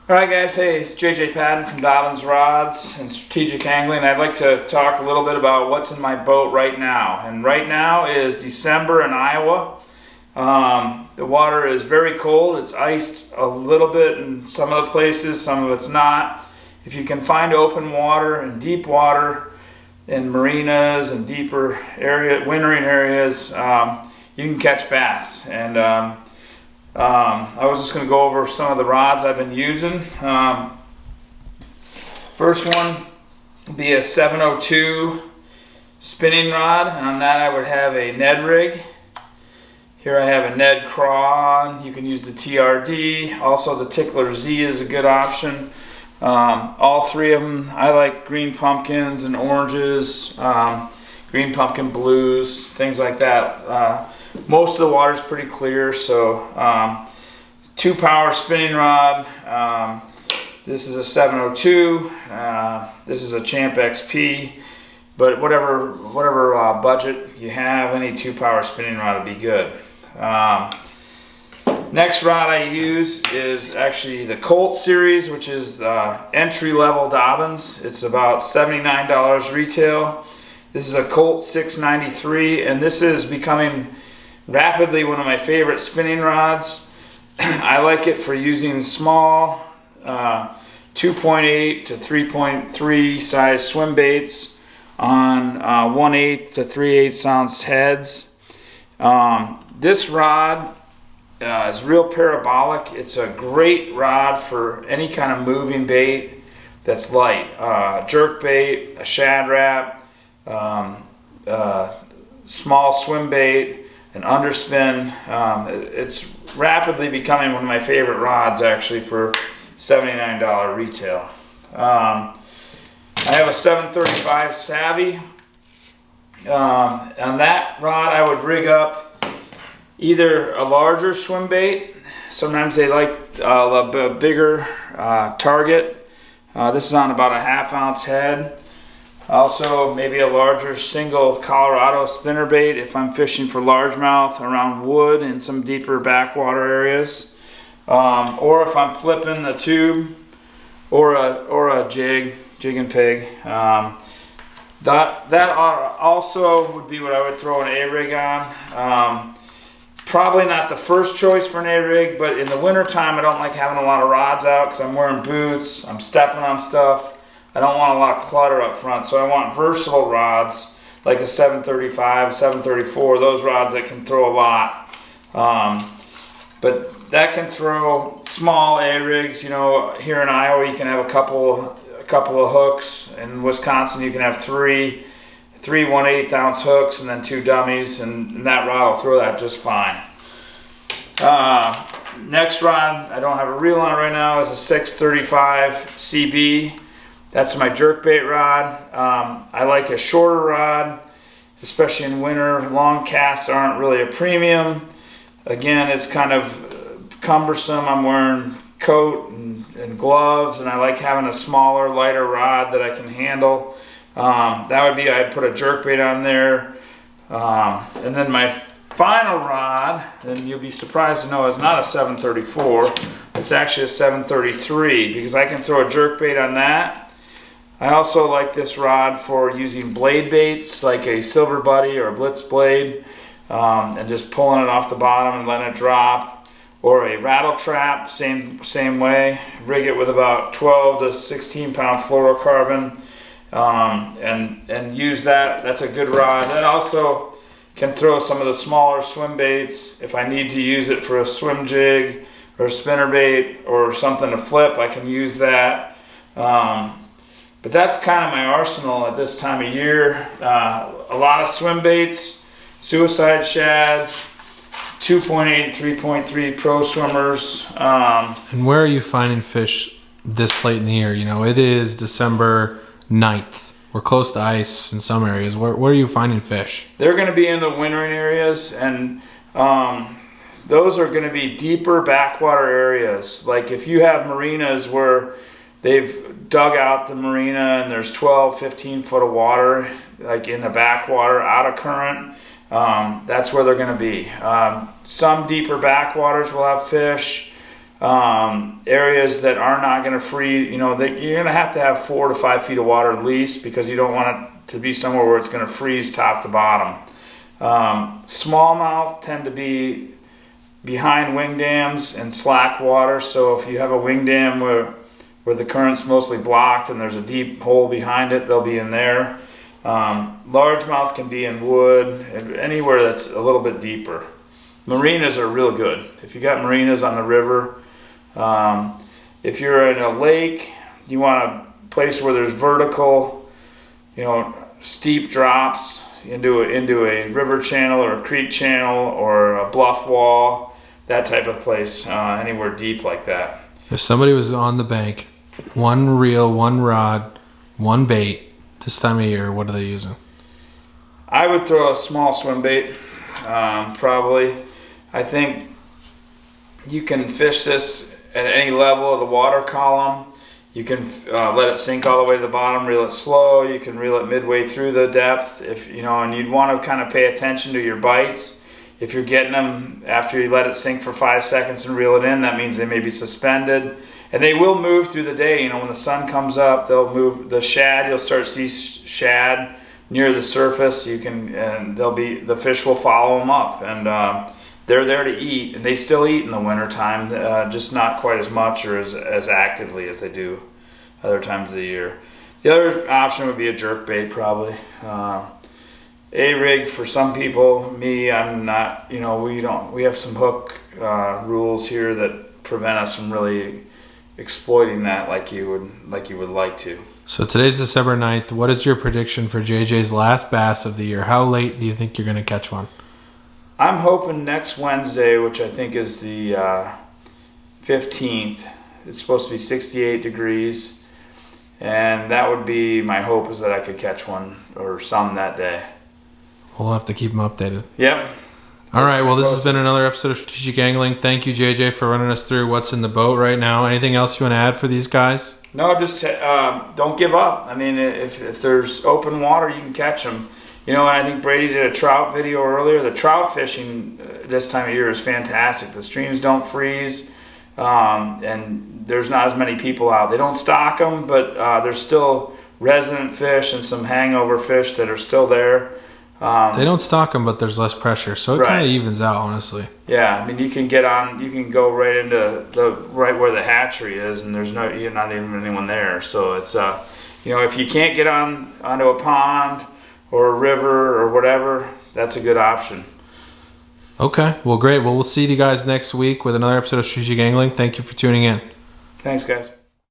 Alright guys, hey, it's Patton from Dobyns Rods and Strategic Angling. I'd like to talk a little bit about what's in my boat right now. And right now is December in Iowa. The water is very cold. It's iced a little bit in some of the places, some of it's not. If you can find open water and deep water in marinas and deeper wintering areas, you can catch bass. And I was just going to go over some of the rods I've been using. First one would be a 702 spinning rod, and on that I would have a Ned rig. Here I have a Ned craw. You can use the TRD. Also the Tickler Z is a good option. All three of them, I like green pumpkins and oranges, green pumpkin blues, things like that. Most of the water is pretty clear, so 2-power spinning rod. This is a 702. This is a Champ XP, but whatever budget you have, any 2-power spinning rod would be good. Next rod I use is actually the Colt series, which is entry-level Dobyns. It's about $79 retail. This is a Colt 693, and this is becoming rapidly one of my favorite spinning rods. I like it for using small 2.8 to 3.3 size swim baits on 1/8 to 3/8 ounce heads. This rod is real parabolic. It's a great rod for any kind of moving bait that's light. Jerk bait, a shad wrap, small swim bait, an underspin. It's rapidly becoming one of my favorite rods, actually, for $79 retail. I have a 735 Savvy. On that rod I would rig up either a larger swim bait. Sometimes they like a bigger target. This is on about a 1/2 ounce head. Also, maybe a larger single Colorado spinnerbait if I'm fishing for largemouth around wood in some deeper backwater areas. Or if I'm flipping a tube or a jig and pig. That also would be what I would throw an A-rig on. Probably not the first choice for an A-rig, but in the wintertime I don't like having a lot of rods out because I'm wearing boots, I'm stepping on stuff. I don't want a lot of clutter up front, so I want versatile rods like a 735, 734, those rods that can throw a lot. But that can throw small A-rigs. You know, here in Iowa you can have a couple of hooks. In Wisconsin you can have three 1/8 ounce hooks and then 2 dummies, and that rod will throw that just fine. Next rod, I don't have a reel on it right now, is a 635 CB. That's my jerkbait rod. I like a shorter rod, especially in winter. Long casts aren't really a premium. Again, it's kind of cumbersome. I'm wearing coat and gloves, and I like having a smaller, lighter rod that I can handle. That would be, I'd put a jerkbait on there. And then my final rod, and you'll be surprised to know, is not a 734. It's actually a 733 because I can throw a jerkbait on that. I also like this rod for using blade baits like a silver buddy or a blitz blade, and just pulling it off the bottom and letting it drop, or a rattle trap, same way. Rig it with about 12 to 16 pound fluorocarbon, and use that. That's a good rod. That also can throw some of the smaller swim baits. If I need to use it for a swim jig or a spinnerbait or something to flip, I can use that. But that's kind of my arsenal at this time of year. A lot of swim baits, suicide shads, 2.8, 3.3 pro swimmers. And where are you finding fish this late in the year? You know, it is December 9th. We're close to ice in some areas. Where are you finding fish? They're going to be in the wintering areas, and those are going to be deeper backwater areas. Like if you have marinas where they've dug out the marina and there's 12, 15 foot of water, like in the backwater, out of current, that's where they're going to be. Some deeper backwaters will have fish. Areas that are not going to freeze, you're going to have 4 to 5 feet of water at least, because you don't want it to be somewhere where it's going to freeze top to bottom. Smallmouth tend to be behind wing dams and slack water, so if you have a wing dam where the current's mostly blocked and there's a deep hole behind it, they'll be in there. Largemouth can be in wood, anywhere that's a little bit deeper. Marinas are real good. If you got marinas on the river, if you're in a lake, you want a place where there's vertical, steep drops into a river channel or a creek channel or a bluff wall, that type of place, anywhere deep like that. If somebody was on the bank, one reel, one rod, one bait, this time of year, what are they using? I would throw a small swim bait, probably. I think you can fish this at any level of the water column. You can let it sink all the way to the bottom, reel it slow. You can reel it midway through the depth, and you'd want to kind of pay attention to your bites. If you're getting them after you let it sink for 5 seconds and reel it in, that means they may be suspended. And they will move through the day. When the sun comes up, they'll move. The shad, you'll start to see shad near the surface. The fish will follow them up, and they're there to eat, and they still eat in the wintertime, just not quite as much or as actively as they do other times of the year. The other option would be a jerkbait, probably. A-rig for some people. Me, I'm not. We have some hook rules here that prevent us from really exploiting that like you would like to. So today's December 9th. What is your prediction for JJ's last bass of the year? How late do you think you're going to catch one? I'm hoping next Wednesday, which I think is the 15th. It's supposed to be 68 degrees, and that would be my hope, is that I could catch one or some that day. We'll have to keep them updated. Yep. All right, well, this has been another episode of Strategic Angling. Thank you, JJ, for running us through what's in the boat right now. Anything else you want to add for these guys? No, just don't give up. I mean, if there's open water, you can catch them. And I think Brady did a trout video earlier. The trout fishing this time of year is fantastic. The streams don't freeze, and there's not as many people out. They don't stock them, but there's still resident fish and some hangover fish that are still there. They don't stock them, but there's less pressure, so it kind of evens out, honestly. Yeah, I mean, you can go right into right where the hatchery is, and you're not even anyone there. So it's if you can't get onto a pond or a river or whatever, that's a good option. Okay, well, great. Well, we'll see you guys next week with another episode of Strategic Angling. Thank you for tuning in. Thanks, guys.